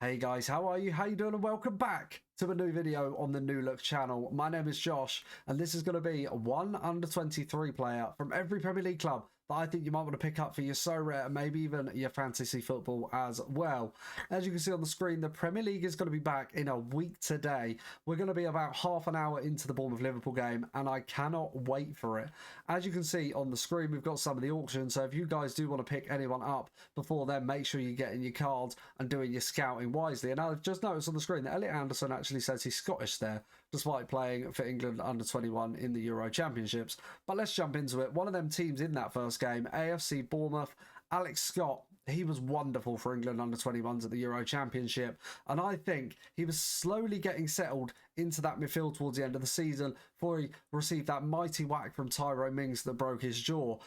Hey guys, how are you? How you doing? And welcome back to a new video on the New Look channel. My name is Josh, and this is going to be one under 23 player from every Premier League club that I think you might want to pick up for your Sorare and maybe even your fantasy football as well. As you can see on the screen, the Premier League is going to be back in a week today. We're going to be about half an hour into the Bournemouth-Liverpool game, and I cannot wait for it. As you can see on the screen, we've got some of the auctions, so if you guys do want to pick anyone up before then, make sure you're getting your cards and doing your scouting wisely. And I've just noticed on the screen that Elliot Anderson actually says he's Scottish there, despite playing for England under 21 in the Euro Championships. But let's jump into it. One of them teams in that first game, AFC Bournemouth, Alex Scott, he was wonderful for England under 21s at the Euro Championship, and I think he was slowly getting settled into that midfield towards the end of the season before he received that mighty whack from Tyrone Mings that broke his jaw.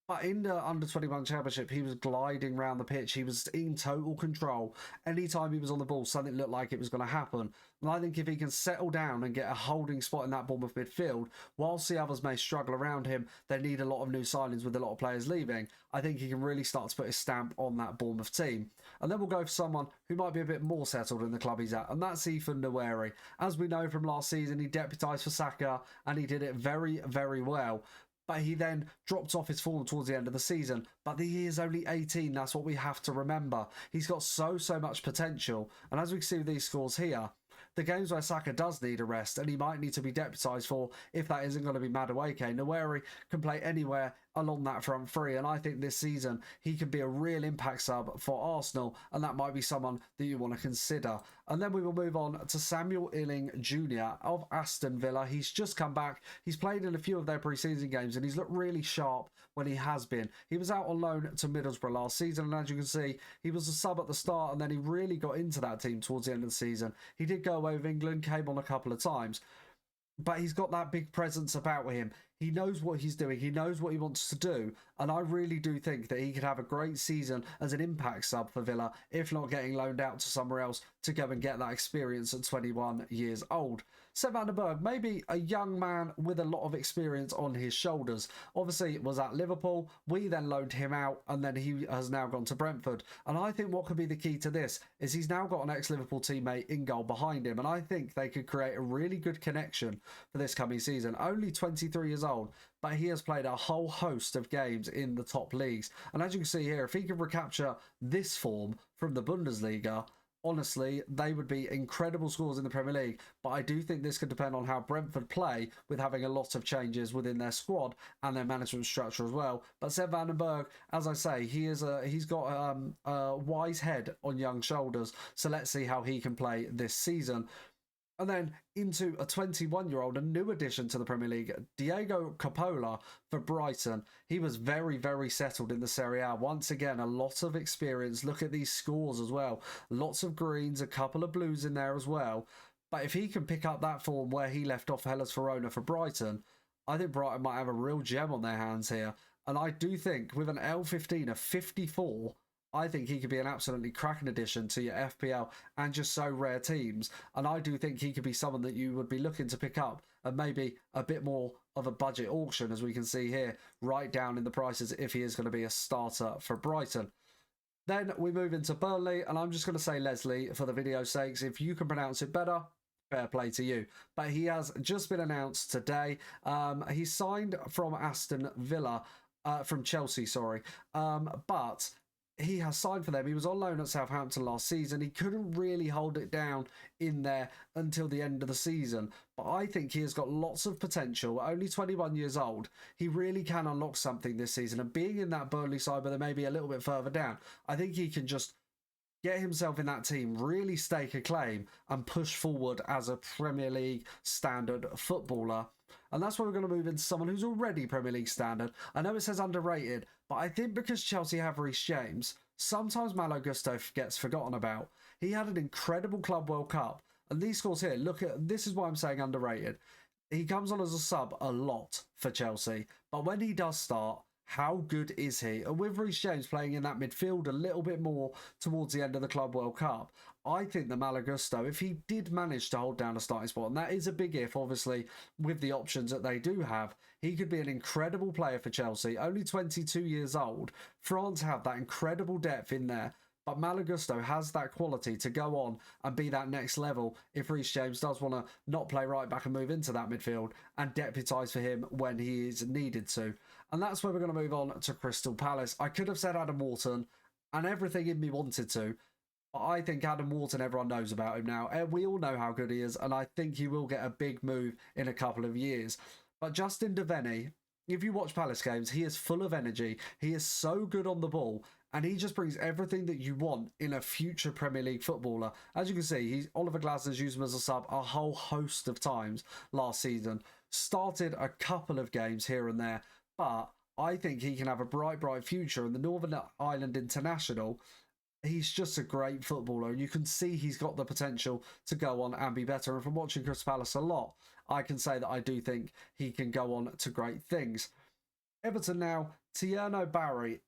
But in the under-21 championship, he was gliding around the pitch. He was in total control. Anytime he was on the ball, something looked like it was going to happen. And I think if he can settle down and get a holding spot in that Bournemouth midfield, whilst the others may struggle around him, they need a lot of new signings with a lot of players leaving. I think he can really start to put his stamp on that Bournemouth team. And then we'll go for someone who might be a bit more settled in the club he's at, and that's Enquiries. As we know from last season, he deputised for Saka, and he did it very, very well. But he then dropped off his form towards the end of the season. But he is only 18. That's what we have to remember. He's got so much potential. And as we can see with these scores here, the games where Saka does need a rest, and he might need to be deputised for, if that isn't going to be Madueke, Enquiries can play anywhere along that front three, and I think this season he can be a real impact sub for Arsenal, and that might be someone that you want to consider. And then we will move on to Samuel Illing Jr. of Aston Villa. He's just come back. He's played in a few of their pre-season games, and he's looked really sharp when he has been. He was out on loan to Middlesbrough last season, and as you can see, he was a sub at the start, and then he really got into that team towards the end of the season. He did go away with England, came on a couple of times, but he's got that big presence about him. He knows what he's doing. He knows what he wants to do. And I really do think that he could have a great season as an impact sub for Villa, if not getting loaned out to somewhere else to go and get that experience at 21 years old. Seb van den Berg, maybe a young man with a lot of experience on his shoulders. Obviously, it was at Liverpool. We then loaned him out, and then he has now gone to Brentford. And I think what could be the key to this is he's now got an ex-Liverpool teammate in goal behind him. And I think they could create a really good connection for this coming season. Only 23 years old, but he has played a whole host of games in the top leagues. And as you can see here, if he can recapture this form from the Bundesliga, honestly, they would be incredible scores in the Premier League. But I do think this could depend on how Brentford play, with having a lot of changes within their squad and their management structure as well. But Seb van den Berg, as I say, he's got a wise head on young shoulders. So let's see how he can play this season. And then into a 21-year-old, a new addition to the Premier League, Diego Coppola for Brighton. He was very, very settled in the Serie A. Once again, a lot of experience. Look at these scores as well. Lots of greens, a couple of blues in there as well. But if he can pick up that form where he left off Hellas Verona for Brighton, I think Brighton might have a real gem on their hands here. And I do think with an L15 of 54, I think he could be an absolutely cracking addition to your FPL and just so rare teams. And I do think he could be someone that you would be looking to pick up and maybe a bit more of a budget auction, as we can see here, right down in the prices if he is going to be a starter for Brighton. Then we move into Burnley, and I'm just going to say Leslie for the video's sakes. If you can pronounce it better, fair play to you. But he has just been announced today. He signed from Aston Villa, from Chelsea, sorry. But he has signed for them. He was on loan at Southampton last season. He couldn't really hold it down in there until the end of the season. But I think he has got lots of potential. Only 21 years old. He really can unlock something this season. And being in that Burnley side, but they may be a little bit further down, I think he can just get himself in that team, really stake a claim and push forward as a Premier League standard footballer. And that's why we're going to move into someone who's already Premier League standard. I know it says underrated, but I think because Chelsea have Reece James, sometimes Malo Gusto gets forgotten about. He had an incredible Club World Cup. And these scores here, look at, this is why I'm saying underrated. He comes on as a sub a lot for Chelsea. But when he does start, how good is he? And with Reece James playing in that midfield a little bit more towards the end of the Club World Cup, I think that Malo Gusto, if he did manage to hold down a starting spot, and that is a big if, obviously, with the options that they do have, he could be an incredible player for Chelsea. Only 22 years old. France have that incredible depth in there. But Malagusto has that quality to go on and be that next level if Reece James does want to not play right back and move into that midfield and deputise for him when he is needed to. And that's where we're going to move on to Crystal Palace. I could have said Adam Wharton, and everything in me wanted to. But I think Adam Wharton, everyone knows about him now. We all know how good he is, and I think he will get a big move in a couple of years. But Justin Devaney, if you watch Palace games, he is full of energy. He is so good on the ball, and he just brings everything that you want in a future Premier League footballer. As you can see, Oliver Glasner's used him as a sub a whole host of times last season. Started a couple of games here and there, but I think he can have a bright, bright future. In the Northern Ireland International, he's just a great footballer. You can see he's got the potential to go on and be better. And from watching Crystal Palace a lot, I can say that I do think he can go on to great things. Everton now, Tierno Barry.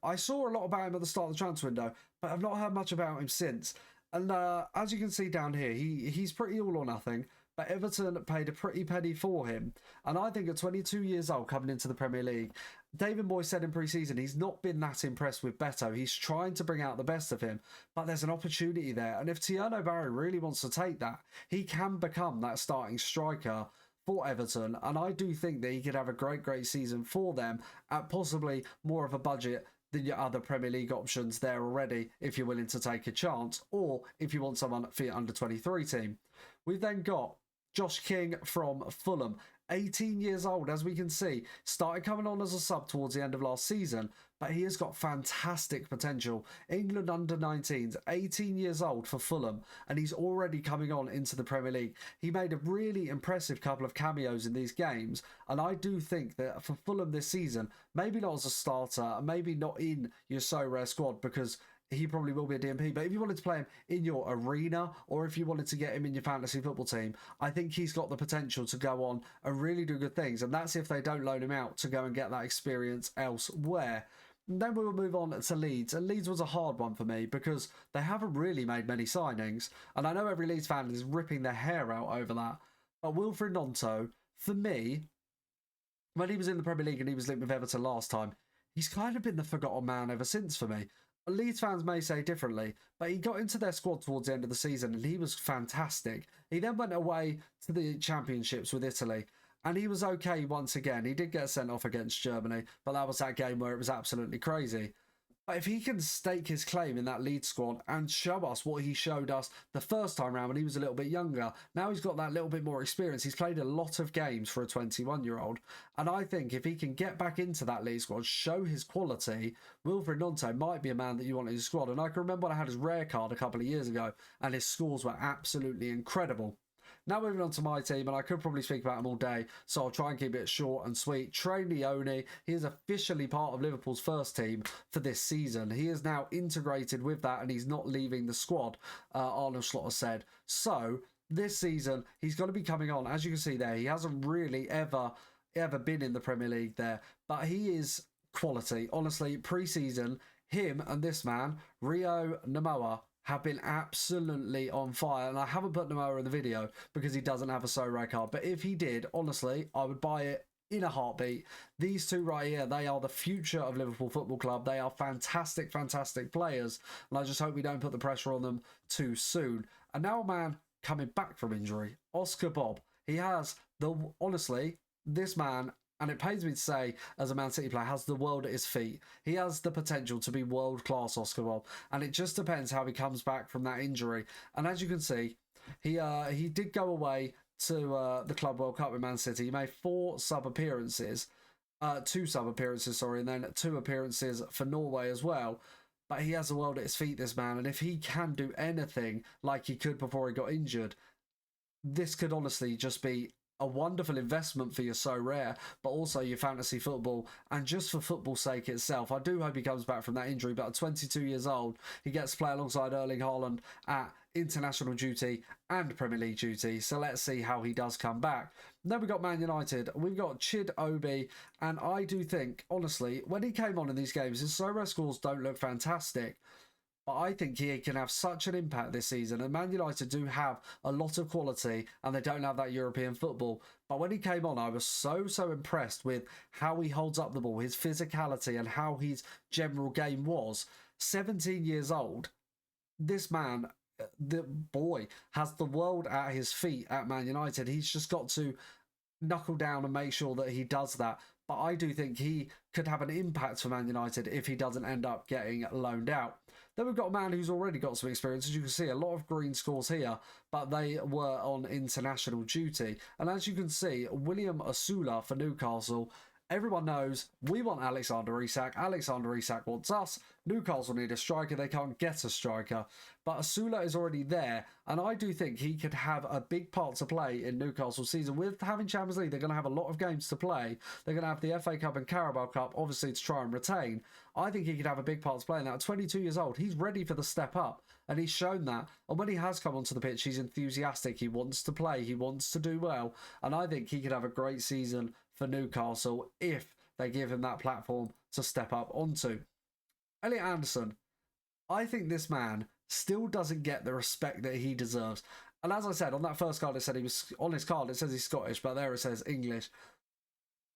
I saw a lot about him at the start of the transfer window, but I've not heard much about him since. And as you can see down here, he's pretty all or nothing. But Everton paid a pretty penny for him. And I think at 22 years old coming into the Premier League, David Moyes said in pre-season he's not been that impressed with Beto. He's trying to bring out the best of him, but there's an opportunity there. And if Tierno Barry really wants to take that, he can become that starting striker for Everton. And I do think that he could have a great, great season for them at possibly more of a budget than your other Premier League options there already if you're willing to take a chance, or if you want someone for your under-23 team. We've then got Josh King from Fulham, 18 years old, as we can see, started coming on as a sub towards the end of last season, but he has got fantastic potential. England under-19s, 18 years old for Fulham, and he's already coming on into the Premier League. He made a really impressive couple of cameos in these games, and I do think that for Fulham this season, maybe not as a starter, maybe not in your Sorare squad, because he probably will be a DMP, but if you wanted to play him in your arena, or if you wanted to get him in your fantasy football team, I think he's got the potential to go on and really do good things. And that's if they don't loan him out to go and get that experience elsewhere. And then we will move on to Leeds. And Leeds was a hard one for me because they haven't really made many signings. And I know every Leeds fan is ripping their hair out over that. But Wilfried Gnonto, for me, when he was in the Premier League and he was linked with Everton last time, he's kind of been the forgotten man ever since for me. Leeds fans may say differently, but he got into their squad towards the end of the season and he was fantastic. He then went away to the championships with Italy and he was okay once again. He did get sent off against Germany, but that was that game where it was absolutely crazy. But if he can stake his claim in that Leeds squad and show us what he showed us the first time round when he was a little bit younger, now he's got that little bit more experience. He's played a lot of games for a 21-year-old. And I think if he can get back into that Leeds squad, show his quality, Wilfried Gnonto might be a man that you want in his squad. And I can remember when I had his rare card a couple of years ago and his scores were absolutely incredible. Now moving on to my team, and I could probably speak about him all day, so I'll try and keep it short and sweet. Trey Leone, he is officially part of Liverpool's first team for this season. He is now integrated with that, and he's not leaving the squad, Arnold Slaughter said. So, this season, he's going to be coming on. As you can see there, he hasn't really ever been in the Premier League there, but he is quality. Honestly, pre-season, him and this man, Rio Namoa, have been absolutely on fire. And I haven't put Namoa in the video because he doesn't have a Sorare card. But if he did, honestly, I would buy it in a heartbeat. These two right here, they are the future of Liverpool Football Club. They are fantastic, fantastic players. And I just hope we don't put the pressure on them too soon. And now a man coming back from injury, Oscar Bob. He has honestly, this man, and it pains me to say, as a Man City player, has the world at his feet. He has the potential to be world-class, Oscar Bob. And it just depends how he comes back from that injury. And as you can see, he did go away to the Club World Cup with Man City. He made 2 sub-appearances, and then 2 appearances for Norway as well. But he has the world at his feet, this man. And if he can do anything like he could before he got injured, this could honestly just be a wonderful investment for your Sorare, but also your fantasy football, and just for football's sake itself. I do hope he comes back from that injury, but at 22 years old, he gets to play alongside Erling Haaland at international duty and Premier League duty, so let's see how he does come back. Then we've got Man United, we've got Chid Obi, and I do think, honestly, when he came on in these games, his Sorare scores don't look fantastic, but I think he can have such an impact this season. And Man United do have a lot of quality and they don't have that European football. But when he came on, I was so impressed with how he holds up the ball, his physicality and how his general game was. 17 years old. This man, the boy, has the world at his feet at Man United. He's just got to knuckle down and make sure that he does that. But I do think he could have an impact for Man United if he doesn't end up getting loaned out. Then we've got a man who's already got some experience. As you can see, a lot of green scores here, but they were on international duty. And as you can see, William Asula for Newcastle. Everyone knows we want Alexander Isak. Alexander Isak wants us. Newcastle need a striker. They can't get a striker. But Asula is already there. And I do think he could have a big part to play in Newcastle's season. With having Champions League, they're going to have a lot of games to play. They're going to have the FA Cup and Carabao Cup, obviously, to try and retain. I think he could have a big part to play in that. At 22 years old, he's ready for the step up. And he's shown that. And when he has come onto the pitch, he's enthusiastic. He wants to play. He wants to do well. And I think he could have a great season for Newcastle if they give him that platform to step up onto. Elliot Anderson, I think this man still doesn't get the respect that he deserves. And as I said, on that first card, it said he was on his card, it says he's Scottish, but there it says English.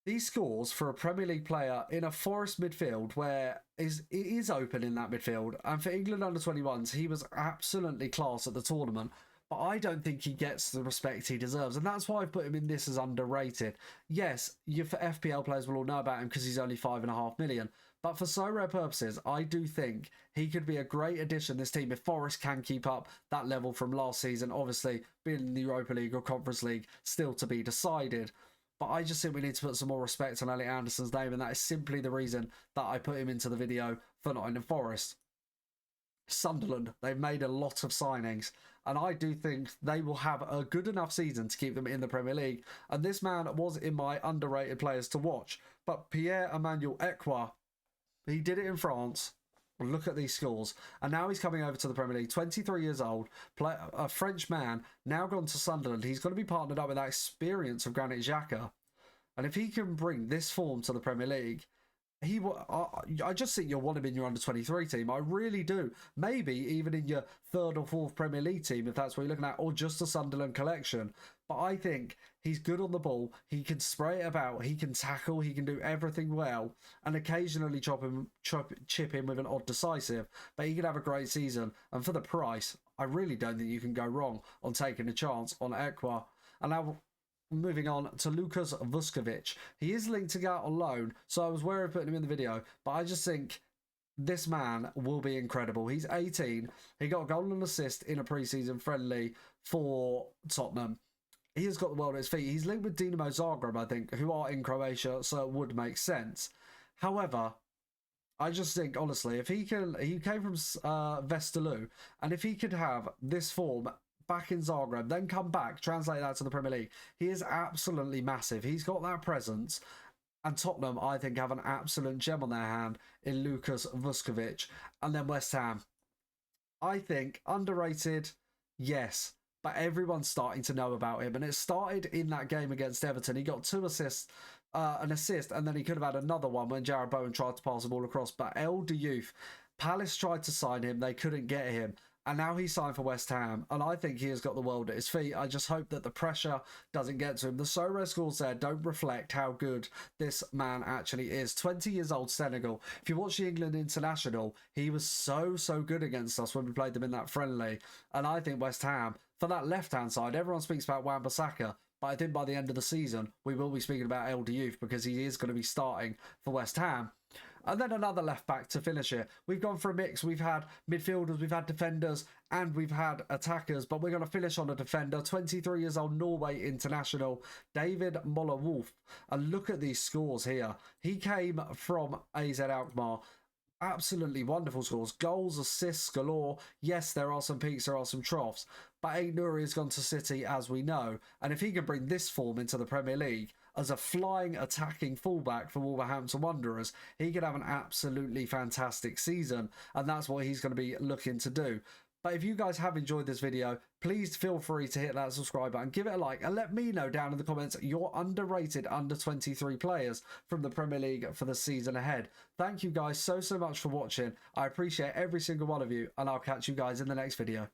These scores for a Premier League player in a Forest midfield where it is open in that midfield. And for England under-21s, he was absolutely class at the tournament. But I don't think he gets the respect he deserves. And that's why I've put him in this as underrated. Yes, you for FPL players will all know about him because he's only 5.5 million. But for Sorare purposes, I do think he could be a great addition to this team if Forest can keep up that level from last season. Obviously, being in the Europa League or Conference League, still to be decided. But I just think we need to put some more respect on Elliot Anderson's name. And that is simply the reason that I put him into the video for Nottingham Forest. Sunderland, they've made a lot of signings. And I do think they will have a good enough season to keep them in the Premier League. And this man was in my underrated players to watch. But Pierre-Emmanuel Enquiries, he did it in France. Look at these scores. And now he's coming over to the Premier League. 23 years old, a French man, now gone to Sunderland. He's going to be partnered up with that experience of Granit Xhaka. And if he can bring this form to the Premier League, I just think you'll want him in your under-23 team. I really do. Maybe even in your third or fourth Premier League team, if that's what you're looking at, or just a Sunderland collection. But I think he's good on the ball. He can spray it about. He can tackle. He can do everything well. And occasionally chip in with an odd decisive. But he could have a great season. And for the price, I really don't think you can go wrong on taking a chance on Enquiries. And now, moving on to Lukas Vuskovic. He is linked to go out on loan, so I was wary of putting him in the video, but I just think this man will be incredible. He's 18. He got a goal and assist in a pre-season friendly for Tottenham. He has got the world at his feet. He's linked with Dinamo Zagreb, I think, who are in Croatia, so it would make sense. However, I just think, honestly, if he came from Vestaloo, and if he could have this form back in Zagreb, then come back, translate that to the Premier League, he is absolutely massive. He's got that presence. And Tottenham, I think, have an absolute gem on their hand in Lukas Vuskovic. And then West Ham. I think underrated, yes. But everyone's starting to know about him. And it started in that game against Everton. He got 2 assists, an assist, and then he could have had another one when Jarrod Bowen tried to pass the ball across. But El Diouf, Palace tried to sign him. They couldn't get him. And now he's signed for West Ham. And I think he has got the world at his feet. I just hope that the pressure doesn't get to him. The Sorare scores there don't reflect how good this man actually is. 20 years old, Senegal. If you watch the England International, he was so good against us when we played them in that friendly. And I think West Ham, for that left-hand side, everyone speaks about Wan-Bissaka. But I think by the end of the season, we will be speaking about El Diouf because he is going to be starting for West Ham. And then another left back to finish it. We've gone for a mix. We've had midfielders, we've had defenders, and we've had attackers. But we're going to finish on a defender. 23 years old, Norway international, David Moller-Wolf. And look at these scores here. He came from AZ Alkmaar. Absolutely wonderful scores. Goals, assists galore. Yes, there are some peaks, there are some troughs. But Aït-Nouri has gone to City, as we know. And if he can bring this form into the Premier League as a flying, attacking fullback for Wolverhampton Wanderers, he could have an absolutely fantastic season. And that's what he's going to be looking to do. But if you guys have enjoyed this video, please feel free to hit that subscribe button, give it a like, and let me know down in the comments your underrated under-23 players from the Premier League for the season ahead. Thank you guys so much for watching. I appreciate every single one of you, and I'll catch you guys in the next video.